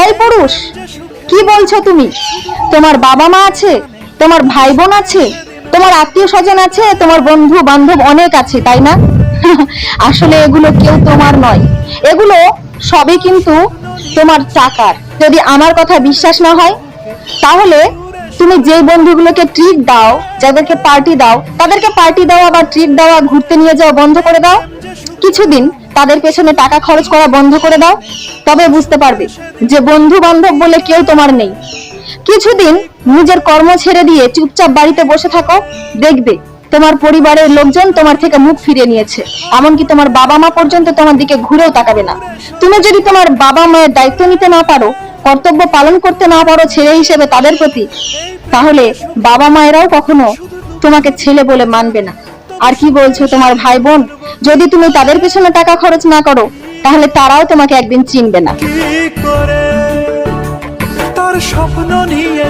এই পুরুষ, কি বলছো তুমি? তোমার বাবা মা আছে, তোমার ভাই বোন আছে, তোমার আত্মীয় স্বজন আছে, তোমার বন্ধু বান্ধব অনেক আছে, তাই না? আসলে এগুলো কেউ তোমার নয়, এগুলো সবই কিন্তু তোমার চাকার। যদি আমার কথা বিশ্বাস না হয়, তাহলে তুমি যেই বন্ধুগুলোকে ট্রিট দাও, যাদেরকে পার্টি দাও, তাদেরকে পার্টি দেওয়া বা ট্রিট দেওয়া, ঘুরতে নিয়ে যাওয়া বন্ধ করে দাও। কিছুদিন তাদের পেছনে টাকা খরচ করা বন্ধ করে দাও, তবে বুঝতে পারবে যে বন্ধু বান্ধব বলে কেউ তোমার নেই। কিছুদিন নিজের কর্ম ছেড়ে দিয়ে চুপচাপ বাড়িতে বসে থাকো, দেখবে তোমার পরিবারের লোকজন তোমার থেকে মুখ ফিরিয়ে নিয়েছে। এমনকি তোমার বাবা মা পর্যন্ত তোমার দিকে ঘুরেও তাকাবে না। তুমি যদি তোমার বাবা মায়ের দায়িত্ব নিতে না পারো, কর্তব্য পালন করতে না পারো ছেলে হিসেবে তাদের প্রতি, তাহলে বাবা মায়েরাও কখনো তোমাকে ছেলে বলে মানবে না। আর কি বলছো তোমার ভাই বোন? যদি তুমি তাদের পেছনে টাকা খরচ না করো, তাহলে তারাও তোমাকে একদিন চিনবে না। কি করে তার স্বপ্ন নিয়ে